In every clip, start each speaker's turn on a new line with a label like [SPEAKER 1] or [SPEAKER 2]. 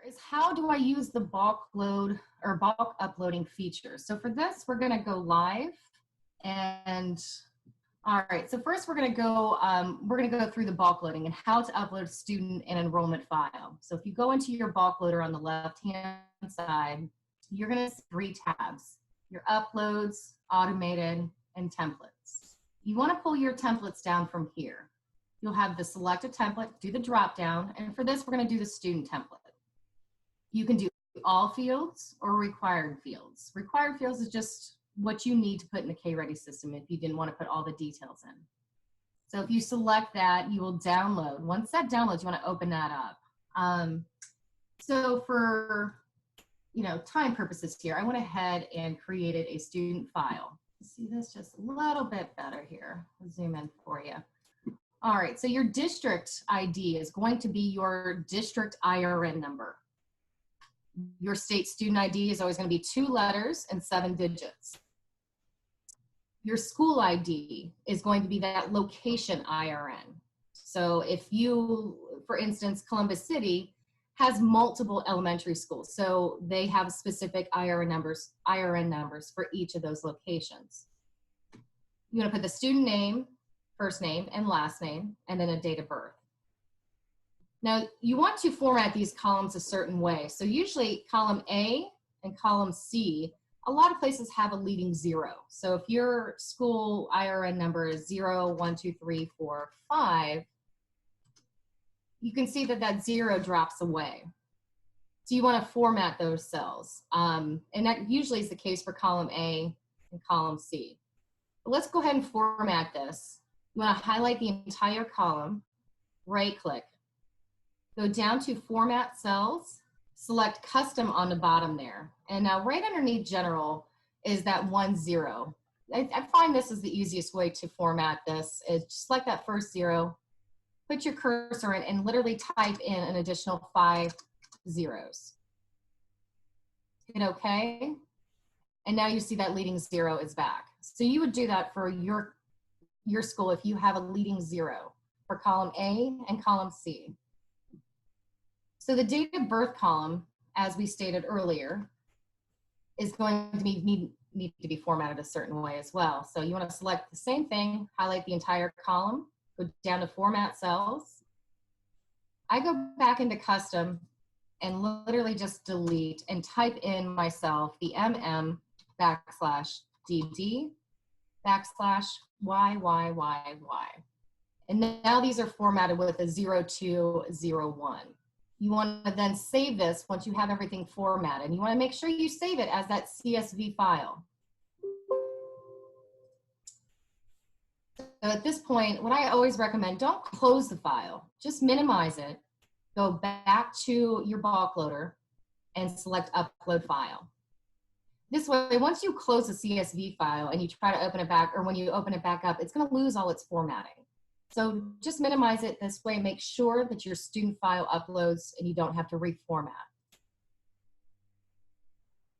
[SPEAKER 1] is how do I use the bulk load or bulk uploading feature? So for this, we're going to go live. And all right, so first we're going to go through the bulk loading and how to upload student and enrollment file. So if you go into your bulk loader on the left-hand side, you're going to see 3 tabs: your uploads, automated, and templates. You want to pull your templates down from here. You'll have the select a template, do the drop down, and for this, we're going to do the student template. You can do all fields or required fields. Required fields is just what you need to put in the KReady system if you didn't want to put all the details in. So if you select that, you will download. Once that downloads, you want to open that up. So for time purposes here, I went ahead and created a student file. See this just a little bit better here. I'll zoom in for you. All right, so your district ID is going to be your district IRN number. Your state student ID is always going to be 2 letters and 7 digits. Your school ID is going to be that location IRN. So if you, for instance, Columbus City has multiple elementary schools, so they have specific IRN numbers for each of those locations. You want to put the student name, first name and last name, and then a date of birth. Now, you want to format these columns a certain way. So usually column A and column C, a lot of places have a leading 0. So if your school IRN number is 0, 1, 2, 3, 4, 5, you can see that that 0 drops away. So you want to format those cells. And that usually is the case for column A and column C. But let's go ahead and format this. You want to highlight the entire column, right click, go down to Format Cells, select Custom on the bottom there. And now right underneath General is that 1 0. I find this is the easiest way to format this, is just select that first 0, put your cursor in, and literally type in an additional 5 zeros. Hit OK. And now you see that leading 0 is back. So you would do that for your school if you have a leading 0 for column A and column C. So the date of birth column, as we stated earlier, is going to need to be formatted a certain way as well. So you want to select the same thing, highlight the entire column, go down to Format Cells. I go back into Custom and literally just delete and type in myself the MM/DD/YYYY. And now these are formatted with a 0201. You want to then save this once you have everything formatted. You want to make sure you save it as that CSV file. So at this point, what I always recommend, don't close the file. Just minimize it. Go back to your bulk loader and select Upload File. This way, once you close the CSV file and you try to open it back, or when you open it back up, it's going to lose all its formatting. So just minimize it this way. Make sure that your student file uploads and you don't have to reformat.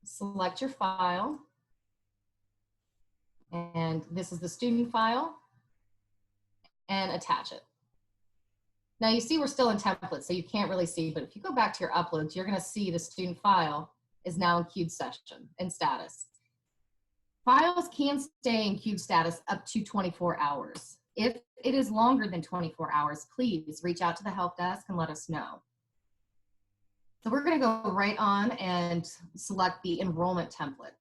[SPEAKER 1] Select your file. And this is the student file. And attach it. Now you see we're still in template, so you can't really see, but if you go back to your uploads, you're going to see the student file is now in queued session and status. Files can stay in queued status up to 24 hours. If it is longer than 24 hours, please reach out to the help desk and let us know. So we're going to go right on and select the enrollment template.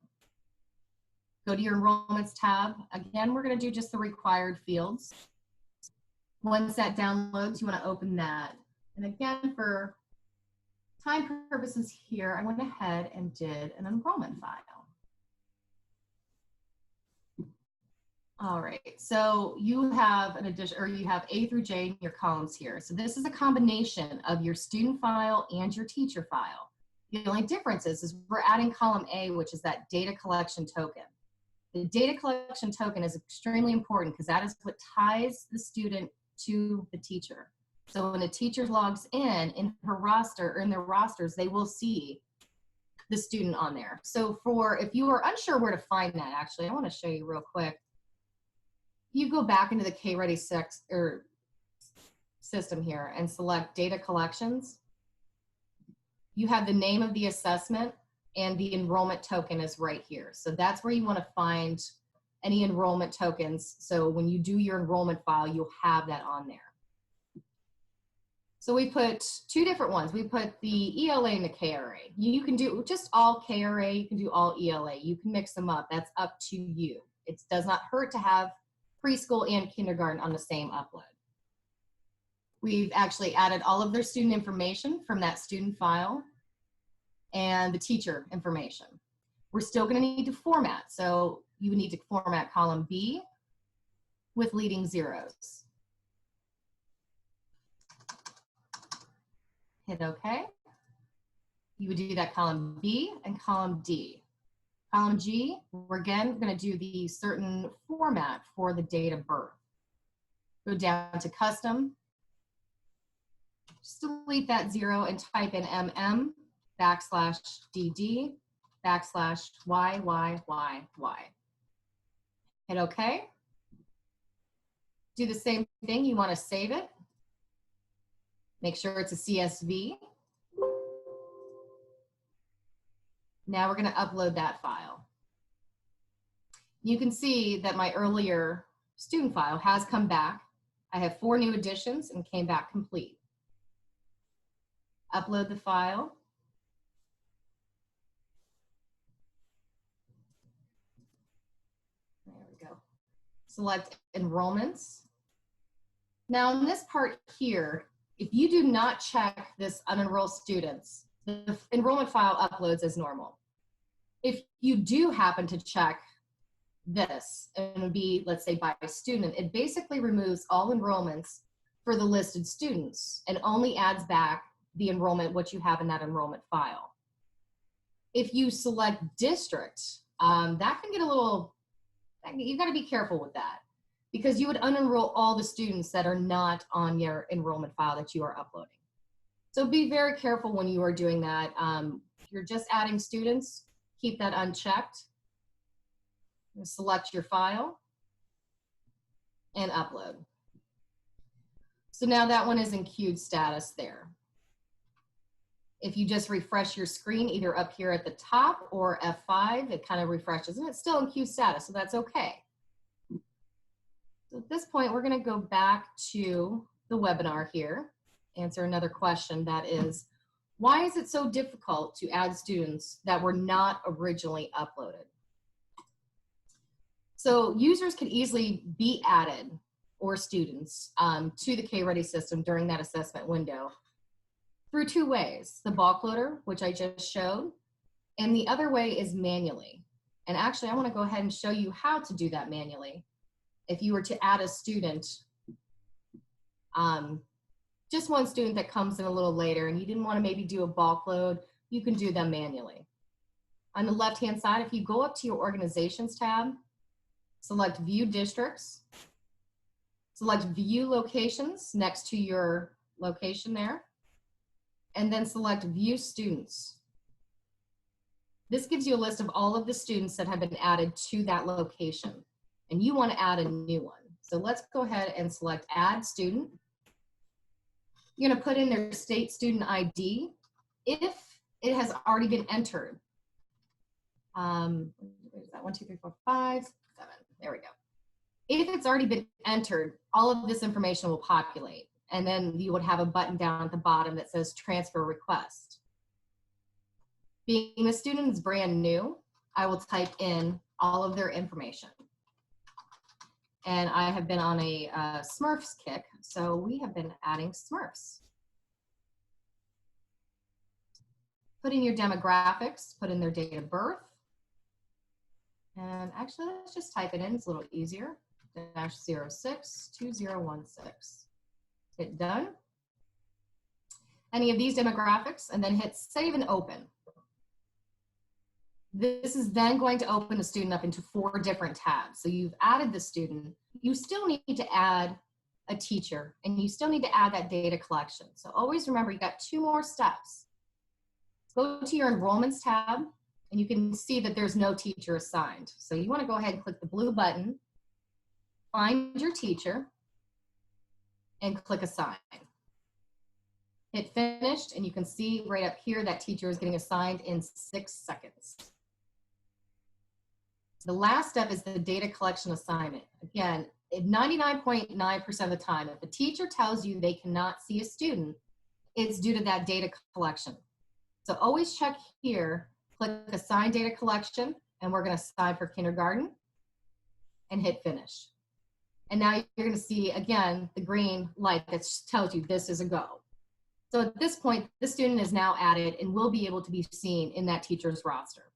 [SPEAKER 1] Go to your enrollments tab. Again, we're going to do just the required fields. Once that downloads, you want to open that. And again, for time purposes here, I went ahead and did an enrollment file. All right, so you have an addition, or you have A through J in your columns here. So this is a combination of your student file and your teacher file. The only difference is we're adding column A, which is that data collection token. The data collection token is extremely important because that is what ties the student to the teacher. So when a teacher logs in her roster, or in their rosters, they will see the student on there. So if you are unsure where to find that, actually, I want to show you real quick. You go back into the KReady system here and select data collections. you have the name of the assessment, and the enrollment token is right here. So that's where you want to find any enrollment tokens. So when you do your enrollment file, you'll have that on there. So we put two different ones. We put the ELA and the KRA. You can do just all KRA, you can do all ELA. You can mix them up. That's up to you. It does not hurt to have preschool and kindergarten on the same upload. We've actually added all of their student information from that student file and the teacher information. We're still going to need to format. So you would need to format column B with leading zeros. Hit OK. You would do that column B and column D. Column G, we're again going to do the certain format for the date of birth. Go down to custom. Just delete that 0 and type in MM/DD/YYYY. Hit OK. Do the same thing. You want to save it. Make sure it's a CSV. Now we're going to upload that file. You can see that my earlier student file has come back. I have 4 new additions and came back complete. Upload the file. There we go. Select enrollments. Now in this part here, if you do not check this unenrolled students, the enrollment file uploads as normal. If you do happen to check this, and it would be, let's say, by student, it basically removes all enrollments for the listed students and only adds back the enrollment, what you have in that enrollment file. If you select district, that can get a little, you've got to be careful with that, because you would unenroll all the students that are not on your enrollment file that you are uploading. So be very careful when you are doing that. If you're just adding students, keep that unchecked. Select your file and upload. So now that one is in queued status there. If you just refresh your screen, either up here at the top or F5, it kind of refreshes, and it's still in queue status, so that's okay. So at this point, we're going to go back to the webinar here, answer another question, that is, why is it so difficult to add students that were not originally uploaded? So users can easily be added, or students, to the KReady system during that assessment window through 2 ways: the bulk loader, which I just showed, and the other way is manually. And actually, I want to go ahead and show you how to do that manually. If you were to add a student, just one student that comes in a little later and you didn't want to maybe do a bulk load, you can do them manually. On the left-hand side, if you go up to your organizations tab, select view districts, select view locations next to your location there, and then select view students. This gives you a list of all of the students that have been added to that location, and you want to add a new one. So let's go ahead and select add student. You're going to put in their state student ID if it has already been entered. Where's that? 1, 2, 3, 4, 5, 7. There we go. If it's already been entered, all of this information will populate, and then you would have a button down at the bottom that says transfer request. Being the student is brand new, I will type in all of their information. And I have been on a Smurfs kick, so we have been adding Smurfs. Put in your demographics, put in their date of birth. And actually, let's just type it in, it's a little easier. -062016. Hit done. Any of these demographics, and then hit save and open. This is then going to open the student up into 4 different tabs. So you've added the student, you still need to add a teacher, and you still need to add that data collection. So always remember, you got 2 more steps. Go to your enrollments tab, and you can see that there's no teacher assigned. So you want to go ahead and click the blue button, find your teacher, and click assign. hit finished, and you can see right up here that teacher is getting assigned in 6 seconds. The last step is the data collection assignment. Again, 99.9% of the time, if the teacher tells you they cannot see a student, it's due to that data collection. So always check here, click assign data collection, and we're going to assign for kindergarten and hit finish. And now you're going to see, again, the green light that tells you this is a go. So at this point, the student is now added and will be able to be seen in that teacher's roster.